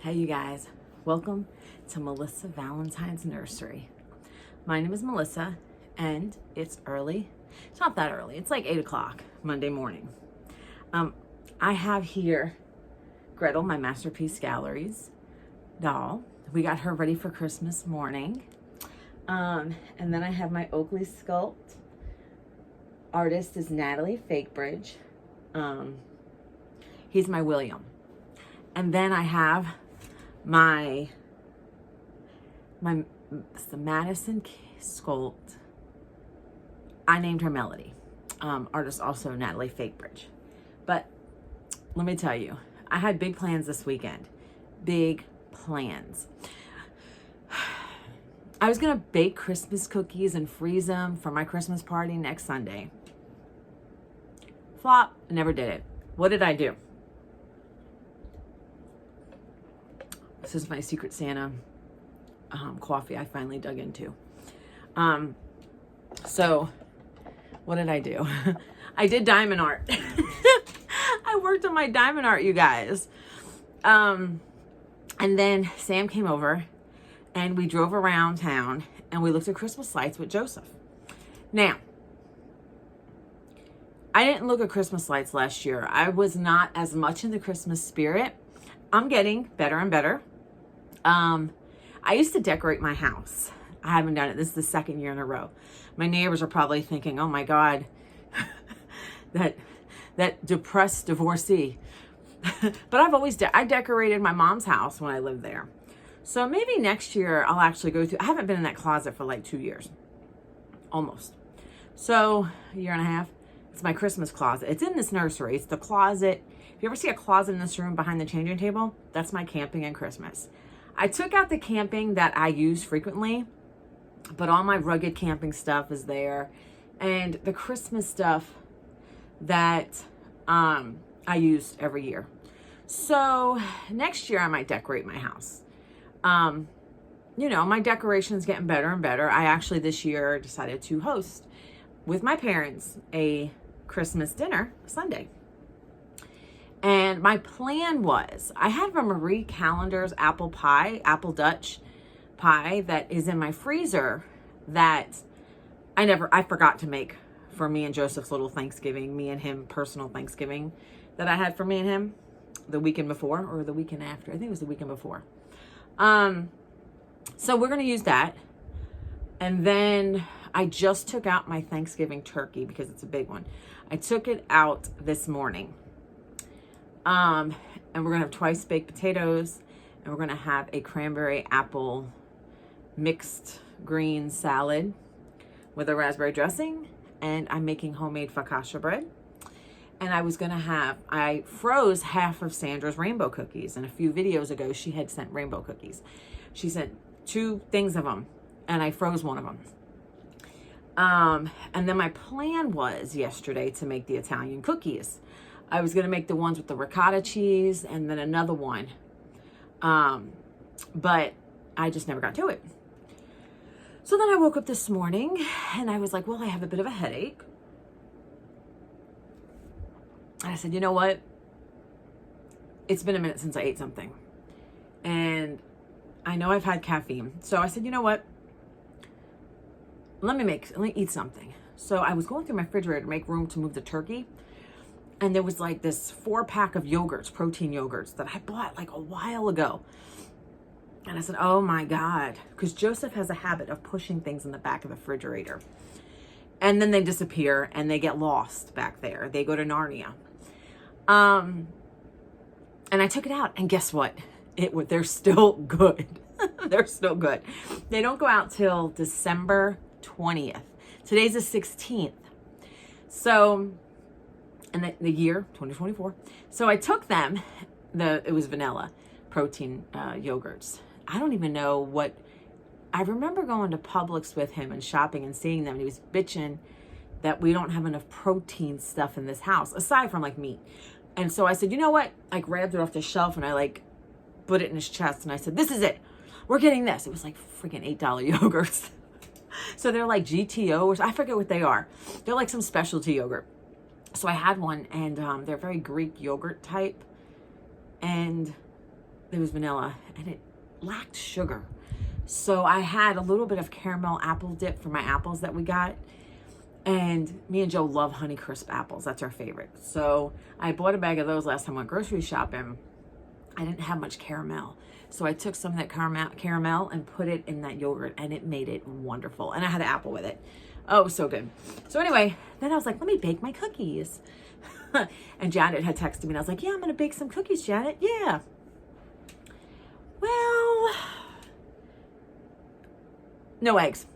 Hey you guys, welcome to Melissa Valentine's Nursery. My name is Melissa and it's early. It's not that early, it's like 8 o'clock Monday morning. I have here Gretel, my Masterpiece Galleries doll. We got her ready for Christmas morning. And then I have my Oakley sculpt. Artist is Natalie Fakebridge. He's my William. And then I have the Madison sculpt. I named her Melody. Artist also Natalie Fakebridge. But let me tell you, I had big plans this weekend. Big plans. I was gonna bake Christmas cookies and freeze them for my Christmas party next Sunday. Flop, never did it. What did I do? This is my Secret Santa coffee I finally dug into. So what did I do? I did diamond art. I worked on my diamond art, you guys. And then Sam came over and we drove around town and we looked at Christmas lights with Joseph. Now, I didn't look at Christmas lights last year. I was not as much in the Christmas spirit. I'm getting better and better. I used to decorate my house. I haven't done it. This is the second year in a row. My neighbors are probably thinking, oh my God, that depressed divorcee. But I've always, I decorated my mom's house when I lived there. So maybe next year I'll actually go through, I haven't been in that closet for like 2 years, almost. So a year and a half, it's my Christmas closet. It's in this nursery. It's the closet. If you ever see a closet in this room behind the changing table, that's my camping and Christmas. I took out the camping that I use frequently, but all my rugged camping stuff is there. And the Christmas stuff that I use every year. So next year I might decorate my house. You know, my decoration is getting better and better. I actually this year decided to host with my parents a Christmas dinner Sunday. And my plan was, I have a Marie Callender's apple Dutch pie that is in my freezer that I forgot to make for me and Joseph's little Thanksgiving, me and him personal Thanksgiving that I had for me and him the weekend before or the weekend after. I think it was the weekend before. So we're going to use that. And then I just took out my Thanksgiving turkey because it's a big one. I took it out this morning. And we're going to have twice baked potatoes and we're going to have a cranberry apple mixed green salad with a raspberry dressing. And I'm making homemade focaccia bread. And I froze half of Sandra's rainbow cookies. And a few videos ago, she had sent rainbow cookies. She sent 2 things of them and I froze one of them. And then my plan was yesterday to make the Italian cookies. I was going to make the ones with the ricotta cheese and then another one. But I just never got to it. So then I woke up this morning and I was like, well, I have a bit of a headache. And I said, you know what? It's been a minute since I ate something. And I know I've had caffeine. So I said, you know what? Let me eat something. So I was going through my refrigerator to make room to move the turkey. And there was like this 4-pack of yogurts, protein yogurts that I bought like a while ago. And I said, oh my God. Because Joseph has a habit of pushing things in the back of the refrigerator. And then they disappear and they get lost back there. They go to Narnia. And I took it out and guess what? They're still good. They're still good. They don't go out till December 20th. Today's the 16th. So, and the year 2024. So I took them, it was vanilla protein yogurts. I don't even know what, I remember going to Publix with him and shopping and seeing them and he was bitching that we don't have enough protein stuff in this house aside from like meat. And so I said, you know what? I grabbed it off the shelf and I like put it in his chest and I said, this is it. We're getting this. It was like freaking $8 yogurts. So they're like GTO or I forget what they are. They're like some specialty yogurt. So I had one and they're very Greek yogurt type. And there was vanilla, and it lacked sugar. So I had a little bit of caramel apple dip for my apples that we got. And me and Joe love Honeycrisp apples. That's our favorite. So I bought a bag of those last time I went grocery shopping. I didn't have much caramel. So I took some of that caramel and put it in that yogurt, and it made it wonderful. And I had an apple with it. Oh, so good. So anyway, then I was like, let me bake my cookies. And Janet had texted me, and I was like, yeah, I'm going to bake some cookies, Janet. Yeah. Well, no eggs.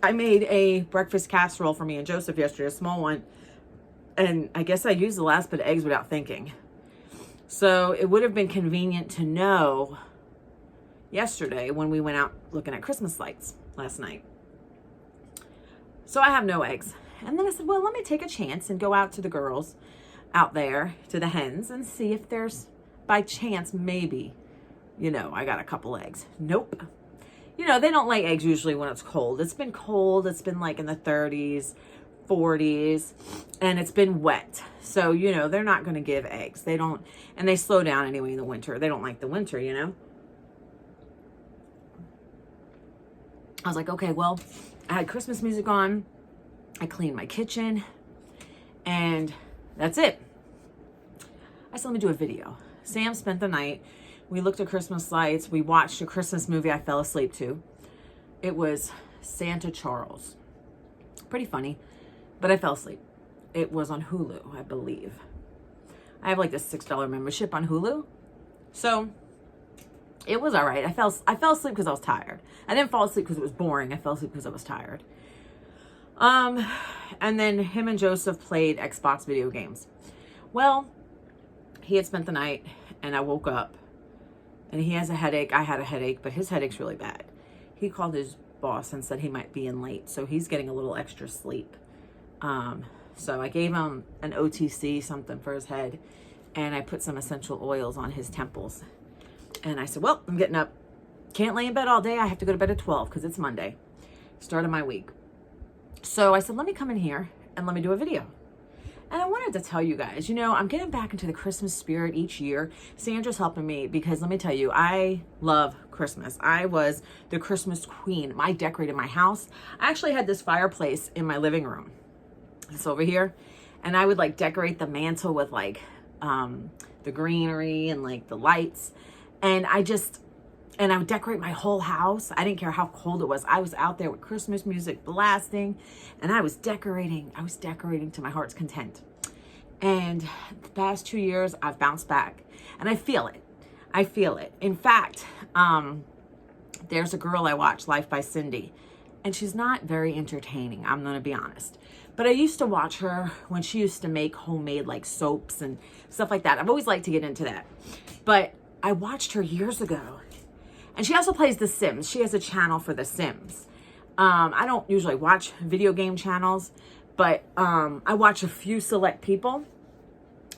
I made a breakfast casserole for me and Joseph yesterday, a small one. And I guess I used the last bit of eggs without thinking. So it would have been convenient to know yesterday when we went out looking at Christmas lights last night. So I have no eggs. And then I said, well, let me take a chance and go out to the girls out there, to the hens, and see if there's, by chance, maybe, I got a couple eggs. Nope. They don't lay eggs usually when it's cold. It's been cold. It's been like in the 30s, 40s, and it's been wet. So, they're not going to give eggs. They don't, and they slow down anyway in the winter. They don't like the winter, I was like, okay, well, I had Christmas music on. I cleaned my kitchen, and that's it. I said, let me do a video. Sam spent the night. We looked at Christmas lights. We watched a Christmas movie I fell asleep to. It was Santa Charles. Pretty funny, but I fell asleep. It was on Hulu, I believe. I have like this $6 membership on Hulu. So it was all right. I fell asleep because I was tired. I didn't fall asleep because it was boring. I fell asleep because I was tired. And then him and Joseph played Xbox video games. Well, he had spent the night, and I woke up, and he has a headache. I had a headache, but his headache's really bad. He called his boss and said he might be in late, so he's getting a little extra sleep. So I gave him an OTC, something for his head, and I put some essential oils on his temples. And I said, well, I'm getting up. Can't lay in bed all day. I have to go to bed at 12 because it's Monday. Start of my week. So I said, let me come in here and let me do a video. And I wanted to tell you guys, I'm getting back into the Christmas spirit each year. Sandra's helping me because let me tell you, I love Christmas. I was the Christmas queen. I decorated my house. I actually had this fireplace in my living room. It's over here. And I would like decorate the mantle with like the greenery and like the lights. And I would decorate my whole house. I didn't care how cold it was. I was out there with Christmas music blasting, and I was decorating to my heart's content. And the past 2 years, I've bounced back, and I feel it. In fact, there's a girl I watch, Life by Cindy, and she's not very entertaining. I'm going to be honest. But I used to watch her when she used to make homemade like soaps and stuff like that. I've always liked to get into that. But I watched her years ago. And she also plays The Sims. She has a channel for The Sims. I don't usually watch video game channels, but I watch a few select people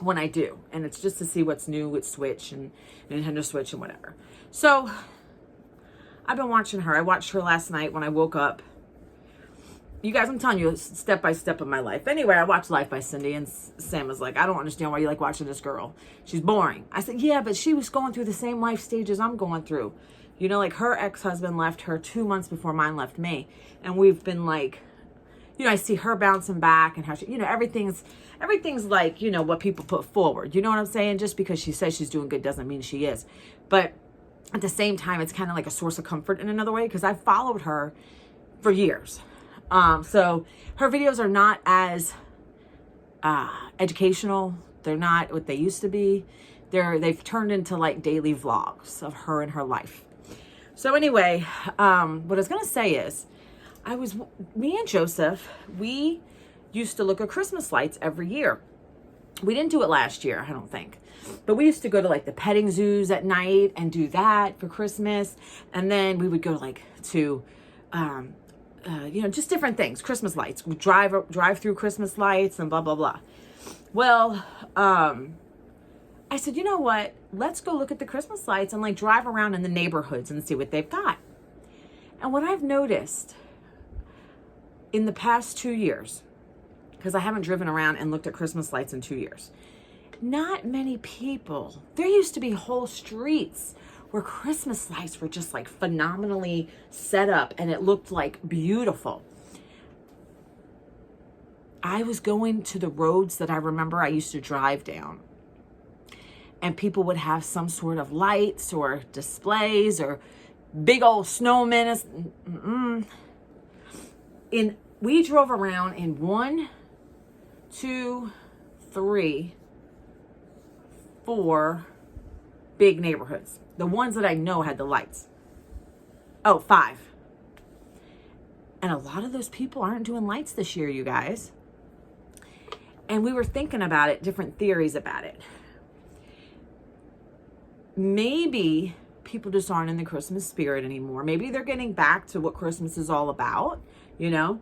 when I do. And it's just to see what's new with Switch and Nintendo Switch and whatever. So I've been watching her. I watched her last night when I woke up. You guys, I'm telling you, step by step of my life. Anyway, I watched Life by Cindy, and Sam was like, I don't understand why you like watching this girl. She's boring. I said, yeah, but she was going through the same life stages I'm going through. Like her ex-husband left her 2 months before mine left me. And we've been like, I see her bouncing back and how she, everything's like, what people put forward. You know what I'm saying? Just because she says she's doing good doesn't mean she is. But at the same time, it's kind of like a source of comfort in another way because I've followed her for years. So her videos are not as educational. They're not what they used to be. They've turned into like daily vlogs of her and her life. So anyway, what I was going to say is me and Joseph, we used to look at Christmas lights every year. We didn't do it last year, I don't think. But we used to go to like the petting zoos at night and do that for Christmas. And then we would go like to, just different things, Christmas lights. We drive through Christmas lights and blah, blah, blah. Well, I said, you know what? Let's go look at the Christmas lights and like drive around in the neighborhoods and see what they've got. And what I've noticed in the past 2 years, because I haven't driven around and looked at Christmas lights in 2 years. not many people. There used to be whole streets where Christmas lights were just like phenomenally set up and it looked like beautiful. I was going to the roads that I remember I used to drive down, and people would have some sort of lights or displays or big old snowmen. We drove around in 1, 2, 3, 4 big neighborhoods. The ones that I know had the lights. Oh, 5. And a lot of those people aren't doing lights this year, you guys. And we were thinking about it, different theories about it. Maybe people just aren't in the Christmas spirit anymore. Maybe they're getting back to what Christmas is all about, you know?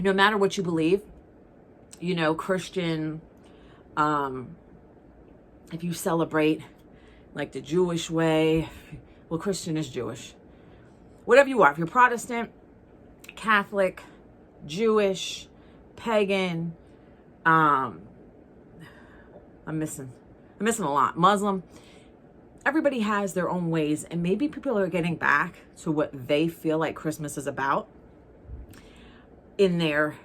No matter what you believe, you know, Christian, if you celebrate like the Jewish way, well, Christian is Jewish. Whatever you are, if you're Protestant, Catholic, Jewish, pagan, I'm missing a lot. Muslim. Everybody has their own ways, and maybe people are getting back to what they feel like Christmas is about in their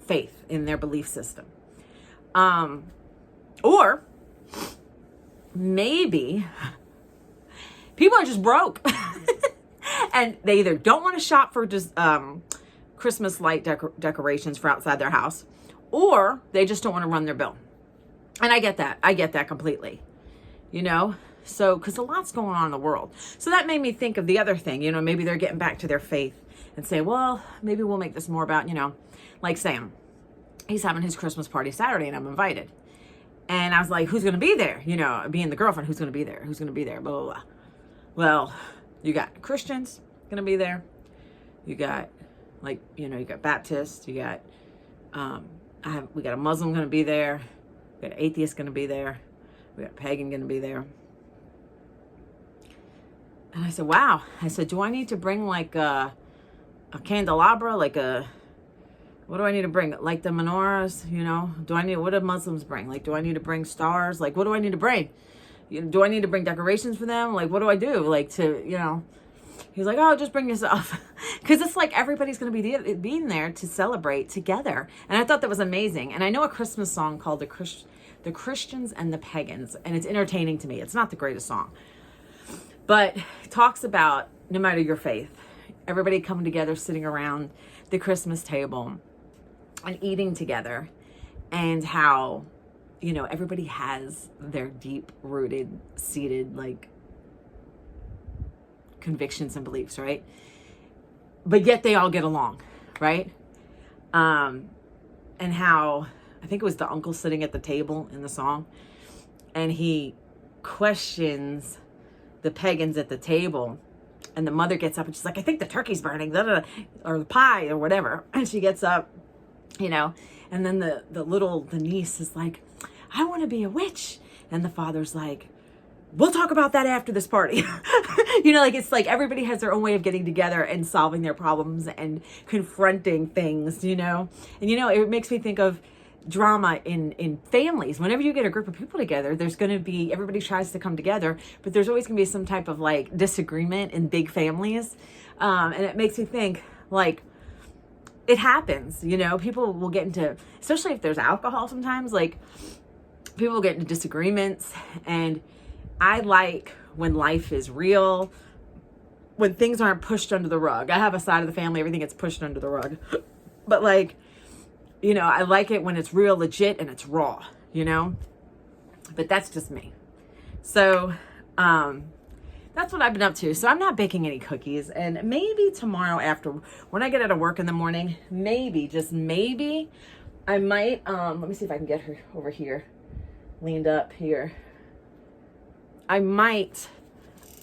faith, in their belief system. Or maybe people are just broke and they either don't want to shop for just Christmas light decorations for outside their house, or they just don't want to run their bill. And I get that completely, you know? So, because a lot's going on in the world. So that made me think of the other thing, you know, maybe they're getting back to their faith and say, well, maybe we'll make this more about, you know, like Sam. He's having his Christmas party Saturday and I'm invited. And I was like, who's going to be there? You know, being the girlfriend, who's going to be there? Who's going to be there? Blah, blah, blah. Well, you got Christians going to be there. You got, like, you know, you got Baptists. You got, we got a Muslim going to be there. We got an atheist going to be there. We got a pagan going to be there. And I said, wow. I said, do I need to bring like a candelabra, like what do I need to bring? Like the menorahs, you know? What do Muslims bring? Like, do I need to bring stars? Like, what do I need to bring? Do I need to bring decorations for them? Like, what do I do? Like, to, you know? He's like, oh, just bring yourself. Because it's like everybody's going to be being there to celebrate together. And I thought that was amazing. And I know a Christmas song called The Christians and the Pagans. And it's entertaining to me. It's not the greatest song. But it talks about, no matter your faith, everybody coming together, sitting around the Christmas table and eating together, and how, you know, everybody has their deep-rooted, seated, like, convictions and beliefs, right? But yet they all get along, right? And how, I think it was the uncle sitting at the table in the song, and he questions the pagans at the table, and the mother gets up and she's like, I think the turkey's burning, blah, blah, blah, or the pie or whatever. And she gets up, you know, and then the niece is like, I want to be a witch. And the father's like, we'll talk about that after this party. You know, like, it's like everybody has their own way of getting together and solving their problems and confronting things, you know. And, you know, it makes me think of drama in families. Whenever you get a group of people together, there's going to be, everybody tries to come together, but there's always going to be some type of like disagreement in big families. And it makes me think, like, it happens, you know, people will get into, especially if there's alcohol sometimes, like, people will get into disagreements. And I like when life is real, when things aren't pushed under the rug. I have a side of the family, everything gets pushed under the rug. But, like, you know, I like it when it's real, legit, and it's raw, you know? But that's just me. So, that's what I've been up to. So I'm not baking any cookies. And maybe tomorrow after, when I get out of work in the morning, maybe, just maybe, I might, let me see if I can get her over here, leaned up here. I might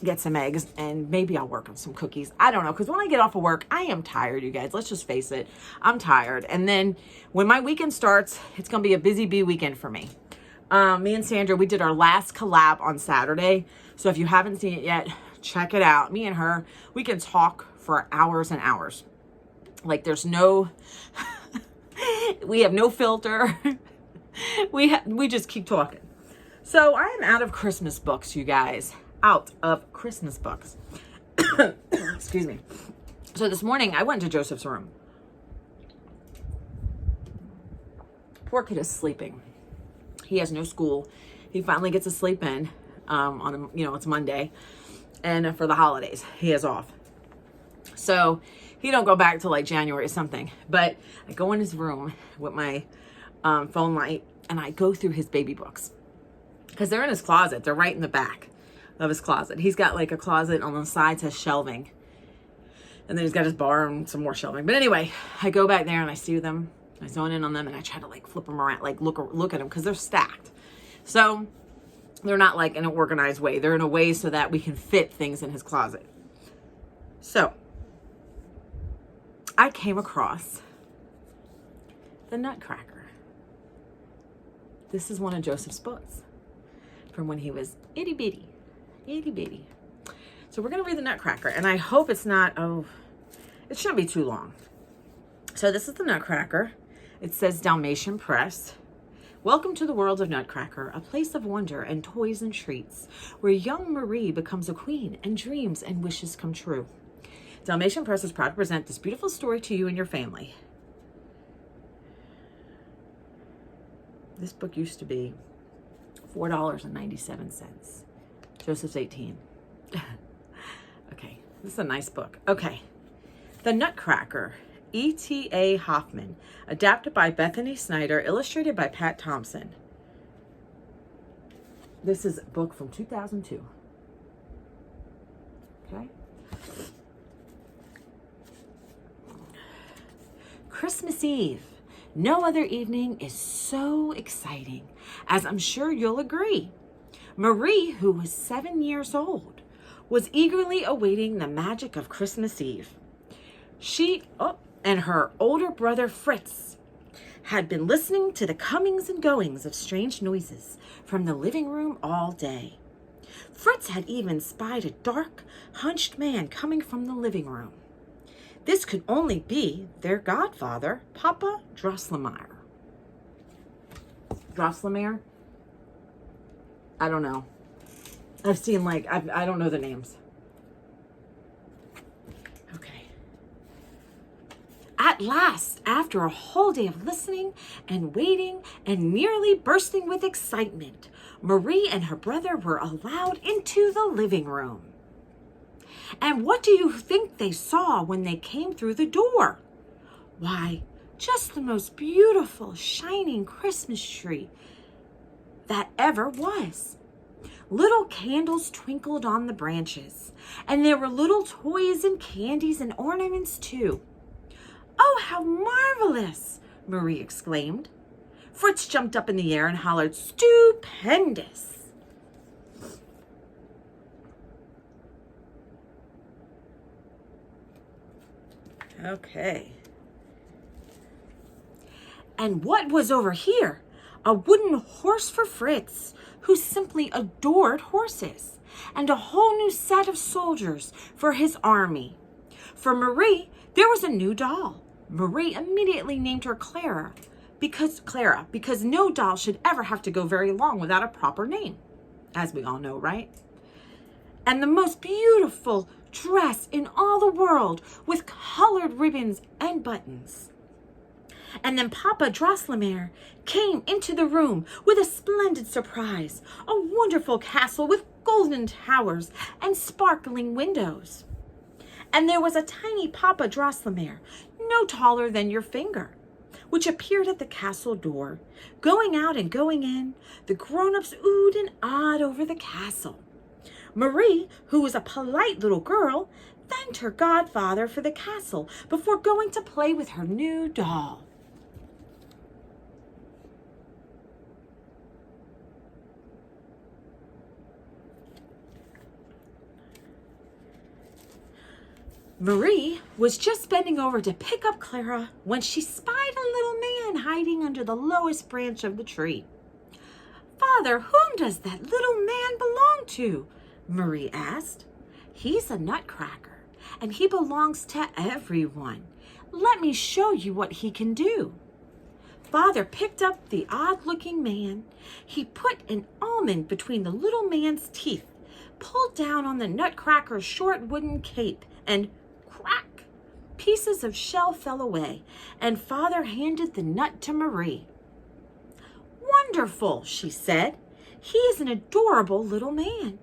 get some eggs and maybe I'll work on some cookies. I don't know, because when I get off of work, I am tired, you guys. Let's just face it. I'm tired. And then when my weekend starts, it's going to be a busy bee weekend for me. Me and Sandra, we did our last collab on Saturday. So if you haven't seen it yet, check it out. Me and her, we can talk for hours and hours. Like, there's no We have no filter. We just keep talking. So I am out of Christmas books, you guys. Out of Christmas books. Excuse me. So this morning I went to Joseph's room. Poor kid is sleeping. He has no school. He finally gets to sleep in it's Monday, and for the holidays he is off. So he don't go back till like January or something. But I go in his room with my phone light, and I go through his baby books because they're in his closet. They're right in the back of his closet. He's got like a closet on the sides has shelving, and then he's got his bar and some more shelving. But anyway, I go back there and I see them. I zone in on them, and I try to like flip them around, like look at them because they're stacked. So they're not like in an organized way. They're in a way so that we can fit things in his closet. So I came across the Nutcracker. This is one of Joseph's books from when he was itty bitty. So we're going to read the Nutcracker, and I hope it's not, it shouldn't be too long. So this is the Nutcracker. It says Dalmatian Press. Welcome to the world of Nutcracker, a place of wonder and toys and treats, where young Marie becomes a queen and dreams and wishes come true. Dalmatian Press is proud to present this beautiful story to you and your family. This book used to be $4.97. Joseph's 18. Okay, this is a nice book. Okay, The Nutcracker. E.T.A. Hoffman, adapted by Bethany Snyder, illustrated by Pat Thompson. This is a book from 2002. Okay. Christmas Eve. No other evening is so exciting, as I'm sure you'll agree. Marie, who was 7 years old, was eagerly awaiting the magic of Christmas Eve. She and her older brother Fritz had been listening to the comings and goings of strange noises from the living room all day. Fritz had even spied a dark, hunched man coming from the living room. This could only be their godfather, Papa Drosselmeyer. Drosselmeyer? I don't know. I've seen I don't know the names. Okay. At last, after a whole day of listening and waiting and nearly bursting with excitement, Marie and her brother were allowed into the living room. And what do you think they saw when they came through the door? Why, just the most beautiful, shining Christmas tree that ever was. Little candles twinkled on the branches, and there were little toys and candies and ornaments too. "Oh, how marvelous!" Marie exclaimed. Fritz jumped up in the air and hollered, "Stupendous!" Okay. And what was over here? A wooden horse for Fritz, who simply adored horses, and a whole new set of soldiers for his army. For Marie, there was a new doll. Marie immediately named her Clara, because no doll should ever have to go very long without a proper name, as we all know, right? And the most beautiful dress in all the world, with colored ribbons and buttons. And then Papa Drosselmeyer came into the room with a splendid surprise, a wonderful castle with golden towers and sparkling windows. And there was a tiny Papa Drosselmeyer, no taller than your finger, which appeared at the castle door. Going out and going in, the grown-ups oohed and awed over the castle. Marie, who was a polite little girl, thanked her godfather for the castle before going to play with her new doll. Marie was just bending over to pick up Clara when she spied a little man hiding under the lowest branch of the tree. "Father, whom does that little man belong to?" Marie asked. "He's a Nutcracker, and he belongs to everyone. Let me show you what he can do." Father picked up the odd-looking man. He put an almond between the little man's teeth, pulled down on the Nutcracker's short wooden cape, and crack! Pieces of shell fell away, and Father handed the nut to Marie. "Wonderful," she said. "He is an adorable little man."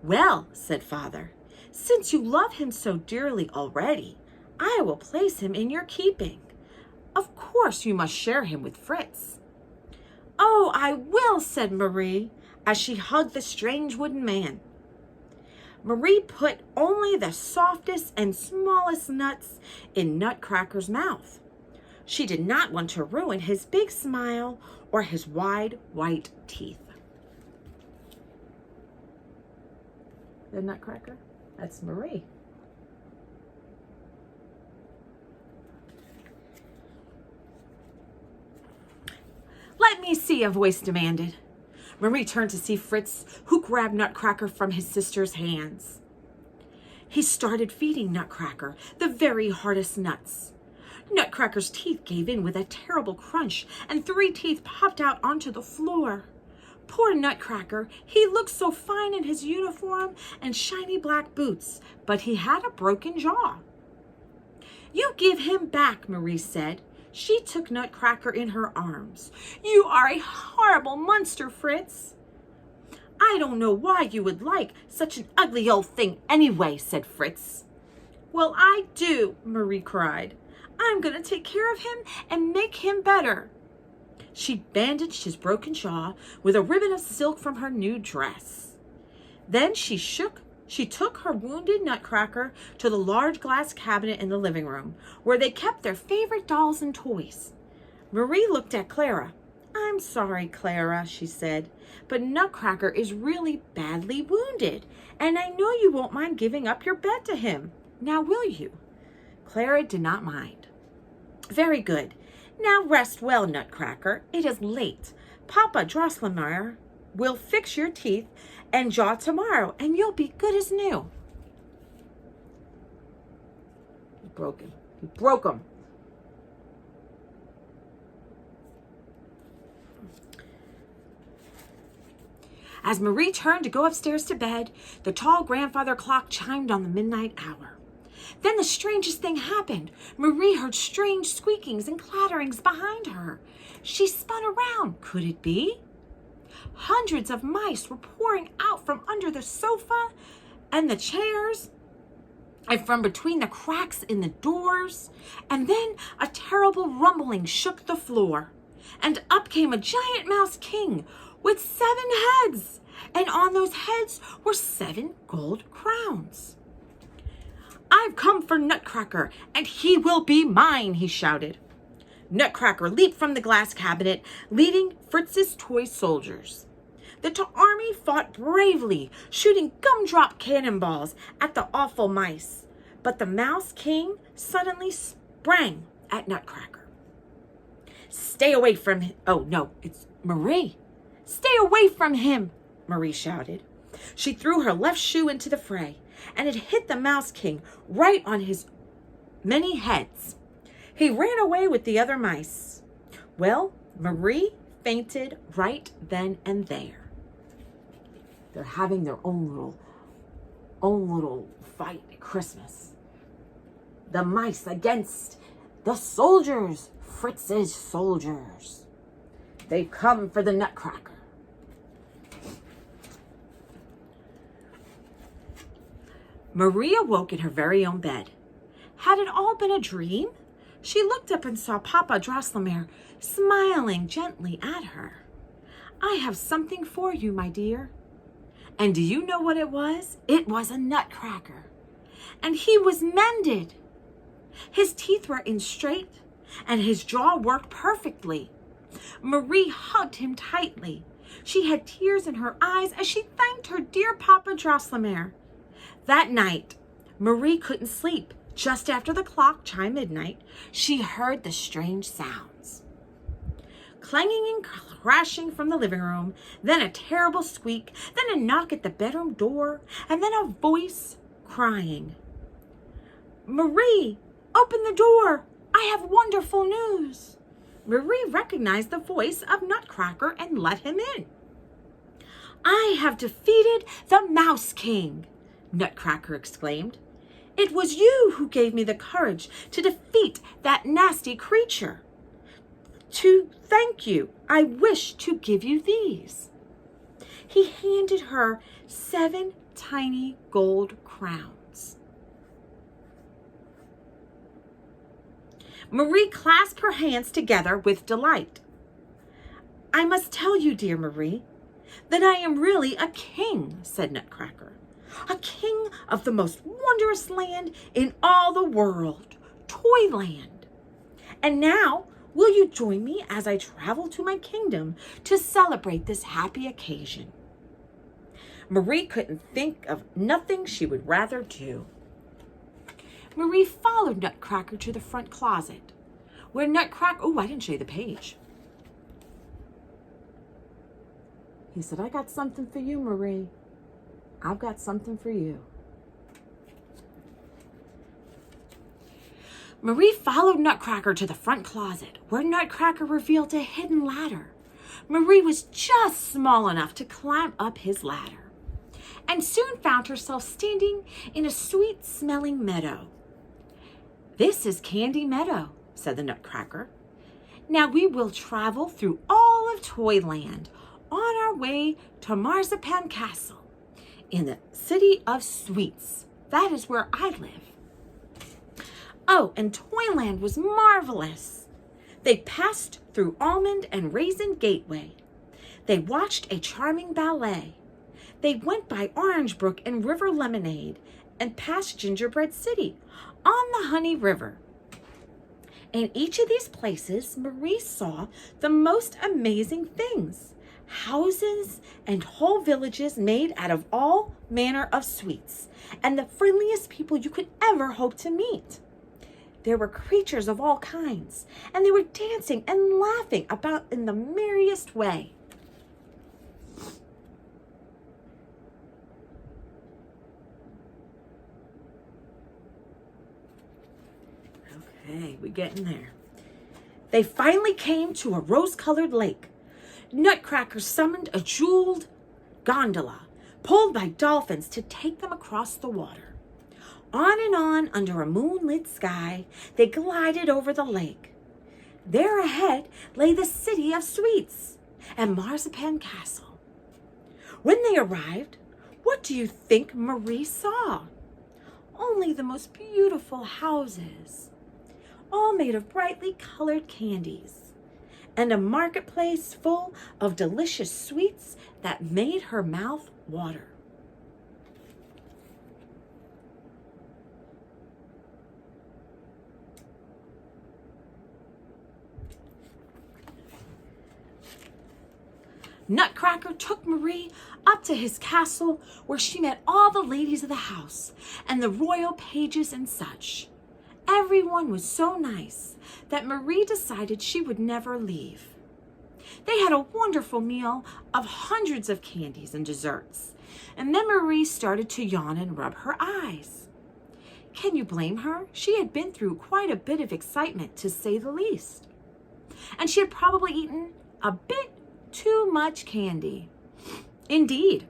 "Well," said Father, "since you love him so dearly already, I will place him in your keeping. Of course you must share him with Fritz." "Oh, I will," said Marie, as she hugged the strange wooden man. Marie put only the softest and smallest nuts in Nutcracker's mouth. She did not want to ruin his big smile or his wide white teeth. The Nutcracker? That's Marie. "Let me see," a voice demanded. Marie turned to see Fritz, who grabbed Nutcracker from his sister's hands. He started feeding Nutcracker the very hardest nuts. Nutcracker's teeth gave in with a terrible crunch, and 3 teeth popped out onto the floor. Poor Nutcracker, he looked so fine in his uniform and shiny black boots, but he had a broken jaw. "You give him back," Marie said. She took Nutcracker in her arms. "You are a horrible monster, Fritz." "I don't know why you would like such an ugly old thing anyway," said Fritz. "Well, I do," Marie cried. "I'm going to take care of him and make him better." She bandaged his broken jaw with a ribbon of silk from her new dress. Then she took her wounded Nutcracker to the large glass cabinet in the living room, where they kept their favorite dolls and toys. Marie looked at Clara. "I'm sorry, Clara," she said, "but Nutcracker is really badly wounded, and I know you won't mind giving up your bed to him. Now, will you?" Clara did not mind. "Very good. Now rest well, Nutcracker. It is late. Papa Drosselmeyer will fix your teeth and jaw tomorrow, and you'll be good as new." He broke him. He broke him. As Marie turned to go upstairs to bed, the tall grandfather clock chimed on the midnight hour. Then the strangest thing happened. Marie heard strange squeakings and clatterings behind her. She spun around. Could it be? Hundreds of mice were pouring out from under the sofa and the chairs and from between the cracks in the doors. And then a terrible rumbling shook the floor. And up came a giant mouse king with 7 heads. And on those heads were 7 gold crowns. "I've come for Nutcracker, and he will be mine," he shouted. Nutcracker leaped from the glass cabinet, leading Fritz's toy soldiers. The army fought bravely, shooting gumdrop cannonballs at the awful mice. But the Mouse King suddenly sprang at Nutcracker. "Stay away from him." "Oh, no, it's Marie." "Stay away from him," Marie shouted. She threw her left shoe into the fray, and it hit the Mouse King right on his many heads. He ran away with the other mice. Well, Marie fainted right then and there. They're having their own little fight at Christmas. The mice against the soldiers, Fritz's soldiers. They've come for the Nutcracker. Marie awoke in her very own bed. Had it all been a dream? She looked up and saw Papa Drosselmeyer smiling gently at her. "I have something for you, my dear." And do you know what it was? It was a Nutcracker. And he was mended. His teeth were in straight, and his jaw worked perfectly. Marie hugged him tightly. She had tears in her eyes as she thanked her dear Papa Drosselmeyer. That night, Marie couldn't sleep. Just after the clock chimed midnight, she heard the strange sounds. Clanging and crashing from the living room, then a terrible squeak, then a knock at the bedroom door, and then a voice crying, "Marie, open the door! I have wonderful news!" Marie recognized the voice of Nutcracker and let him in. "I have defeated the Mouse King," Nutcracker exclaimed. "It was you who gave me the courage to defeat that nasty creature. To thank you, I wish to give you these." He handed her 7 tiny gold crowns. Marie clasped her hands together with delight. "I must tell you, dear Marie, that I am really a king," said Nutcracker. "A king of the most wondrous land in all the world, Toyland. And now, will you join me as I travel to my kingdom to celebrate this happy occasion?" Marie couldn't think of nothing she would rather do. Marie followed Nutcracker to the front closet, where Nutcracker, oh, I didn't show you the page. He said, "I got something for you, Marie. I've got something for you." Marie followed Nutcracker to the front closet, where Nutcracker revealed a hidden ladder. Marie was just small enough to climb up his ladder, and soon found herself standing in a sweet-smelling meadow. "This is Candy Meadow," said the Nutcracker. "Now we will travel through all of Toyland on our way to Marzipan Castle in the city of sweets. That is where I live." Oh, and Toyland was marvelous. They passed through Almond and Raisin Gateway. They watched a charming ballet. They went by Orange Brook and River Lemonade and past Gingerbread City on the Honey River. In each of these places, Marie saw the most amazing things. Houses and whole villages made out of all manner of sweets, and the friendliest people you could ever hope to meet. There were creatures of all kinds, and they were dancing and laughing about in the merriest way. Okay, we're getting there. They finally came to a rose-colored lake. Nutcracker summoned a jeweled gondola pulled by dolphins to take them across the water. On and on under a moonlit sky, they glided over the lake. There ahead lay the city of sweets and Marzipan Castle. When they arrived, what do you think Marie saw? Only the most beautiful houses, all made of brightly colored candies, and a marketplace full of delicious sweets that made her mouth water. Nutcracker took Marie up to his castle, where she met all the ladies of the house and the royal pages and such. Everyone was so nice that Marie decided she would never leave. They had a wonderful meal of hundreds of candies and desserts, and then Marie started to yawn and rub her eyes. Can you blame her? She had been through quite a bit of excitement, to say the least. And she had probably eaten a bit too much candy. Indeed,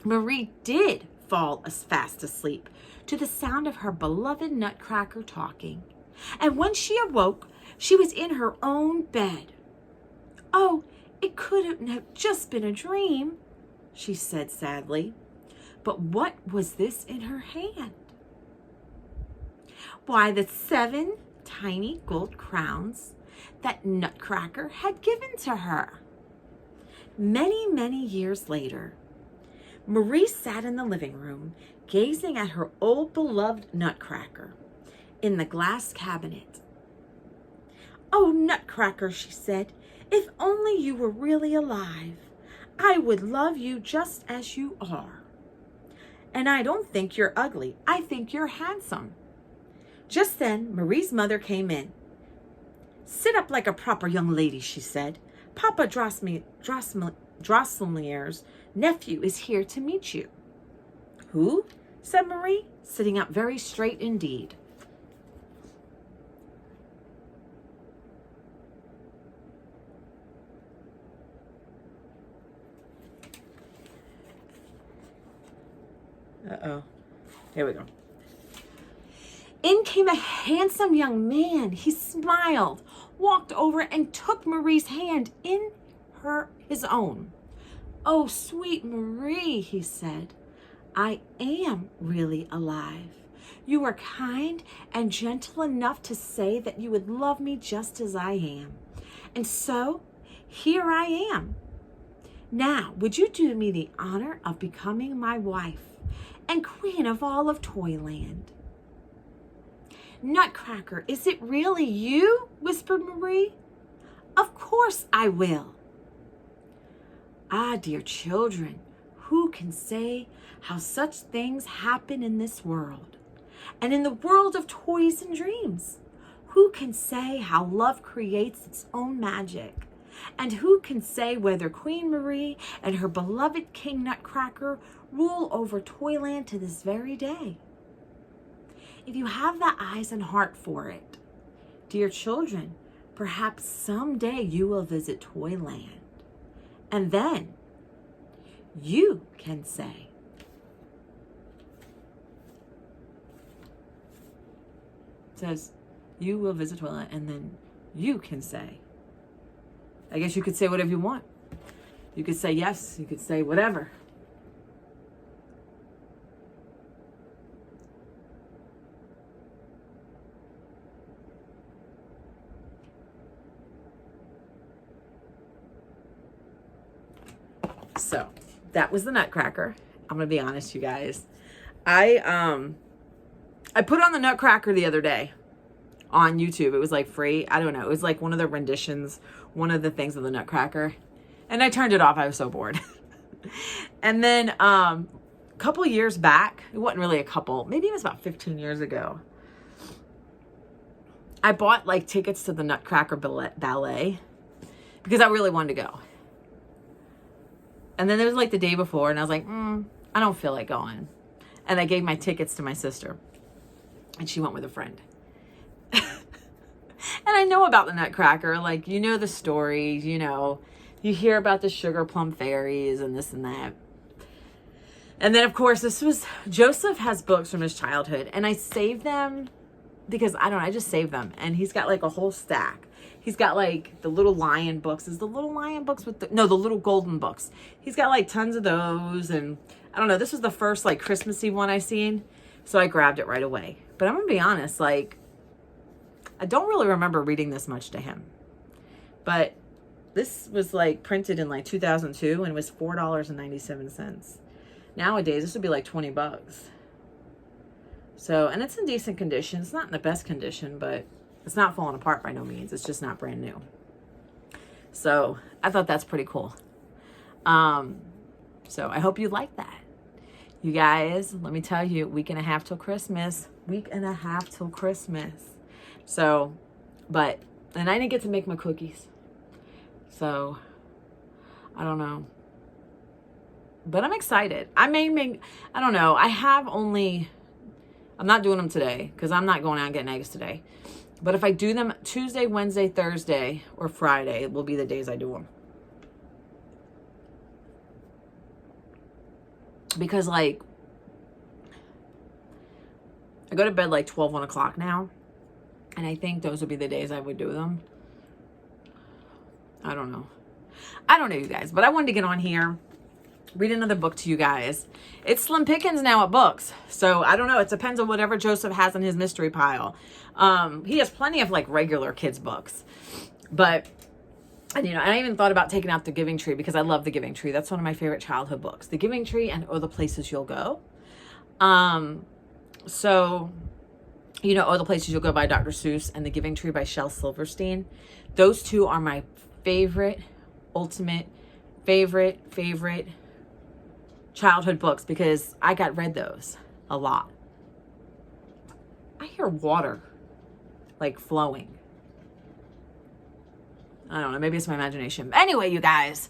Marie did fall fast asleep to the sound of her beloved Nutcracker talking. And when she awoke, she was in her own bed. "Oh, it couldn't have just been a dream," she said sadly. But what was this in her hand? Why, the 7 tiny gold crowns that Nutcracker had given to her. Many, many years later, Marie sat in the living room, gazing at her old beloved Nutcracker in the glass cabinet. "Oh, Nutcracker," she said, "if only you were really alive, I would love you just as you are. And I don't think you're ugly. I think you're handsome." Just then, Marie's mother came in. "Sit up like a proper young lady," she said. "Papa Drosselmeyer's nephew is here to meet you." "Who?" said Marie, sitting up very straight indeed. Uh-oh. Here we go. In came a handsome young man. He smiled, walked over, and took Marie's hand in his own. "Oh, sweet Marie," he said, "I am really alive. You are kind and gentle enough to say that you would love me just as I am. And so, here I am. Now, would you do me the honor of becoming my wife and queen of all of Toyland?" "Nutcracker, is it really you?" whispered Marie. "Of course I will." Ah, dear children, who can say how such things happen in this world? And in the world of toys and dreams, who can say how love creates its own magic? And who can say whether Queen Marie and her beloved King Nutcracker rule over Toyland to this very day? If you have the eyes and heart for it, dear children, perhaps someday you will visit Toyland. And then you can say, it says, you will visit Toyland, and then you can say. I guess you could say whatever you want. You could say yes, you could say whatever. So that was the Nutcracker. I'm gonna be honest, you guys. I put on the Nutcracker the other day on YouTube. It was like free. I don't know. It was like one of the renditions, one of the things of the Nutcracker. And I turned it off. I was so bored. And then a couple years back, it wasn't really a couple, maybe it was about 15 years ago, I bought like tickets to the Nutcracker ballet because I really wanted to go. And then it was like the day before, and I was like, I don't feel like going. And I gave my tickets to my sister, and she went with a friend. And I know about the Nutcracker. Like, you know the stories, you know. You hear about the sugar plum fairies and this and that. And then, of course, Joseph has books from his childhood, and I saved them because, I just saved them. And he's got like a whole stack. He's got like the little lion books. Is the little lion books with the little golden books. He's got like tons of those. And I don't know, this was the first like Christmassy one I seen. So I grabbed it right away. But I'm going to be honest, like, I don't really remember reading this much to him. But this was like printed in like 2002 and it was $4.97. Nowadays, this would be like $20. So, and it's in decent condition. It's not in the best condition, but it's not falling apart by no means. It's just not brand new. So I thought that's pretty cool. So I hope you like that. You guys, let me tell you, week and a half till Christmas. Week and a half till Christmas. So, and I didn't get to make my cookies. So, I don't know. But I'm excited. I don't know. I'm not doing them today because I'm not going out and getting eggs today. But if I do them Tuesday, Wednesday, Thursday, or Friday, will be the days I do them. Because, like, I go to bed like 12, 1 o'clock now. And I think those would be the days I would do them. I don't know, you guys. But I wanted to get on here, read another book to you guys. It's slim pickings now at books. So, I don't know. It depends on whatever Joseph has in his mystery pile. He has plenty of, like, regular kids' books. But, and, I even thought about taking out The Giving Tree because I love The Giving Tree. That's one of my favorite childhood books. The Giving Tree and Oh, the Places You'll Go. So, Oh, the Places You'll Go by Dr. Seuss and The Giving Tree by Shel Silverstein. Those two are my favorite childhood books because I read those a lot. I hear water like flowing. I don't know, maybe it's my imagination. Anyway, you guys,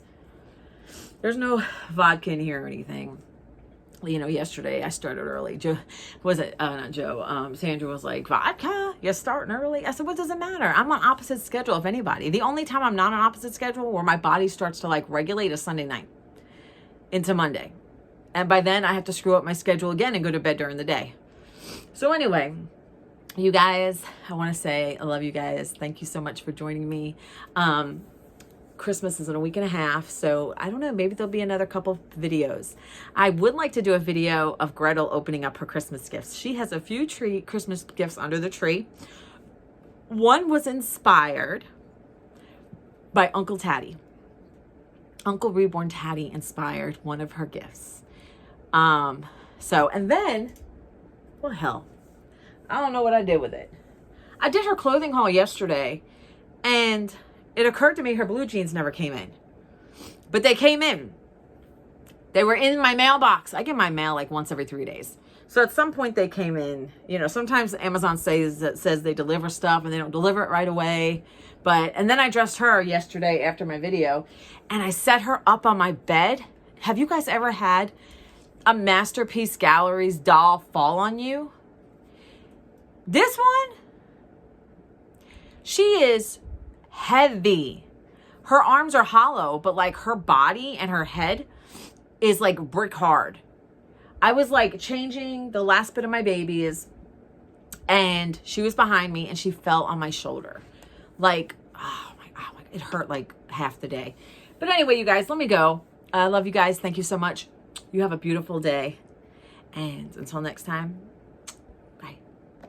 there's no vodka in here or anything. Yesterday I started early. Sandra was like, vodka? You're starting early? I said, what does it matter? I'm on opposite schedule if anybody. The only time I'm not on opposite schedule where my body starts to like regulate is Sunday night into Monday. And by then I have to screw up my schedule again and go to bed during the day. So anyway, you guys, I want to say I love you guys. Thank you so much for joining me. Christmas is in a week and a half, so I don't know, maybe there'll be another couple videos. I would like to do a video of Gretel opening up her Christmas gifts. She has a few Christmas gifts under the tree. One was inspired by Uncle Taddy. Uncle Reborn Taddy inspired one of her gifts. And then, well, hell, I don't know what I did with it. I did her clothing haul yesterday, and it occurred to me her blue jeans never came in. But they came in. They were in my mailbox. I get my mail like once every 3 days. So at some point they came in. You know, sometimes Amazon says they deliver stuff and they don't deliver it right away. And then I dressed her yesterday after my video, and I set her up on my bed. Have you guys ever had a Masterpiece Galleries doll fall on you? This one, she is heavy. Her arms are hollow, but like her body and her head is like brick hard. I was like changing the last bit of my babies, and she was behind me and she fell on my shoulder. Like, oh my God, it hurt like half the day. But anyway, you guys, let me go. I love you guys. Thank you so much. You have a beautiful day. And until next time,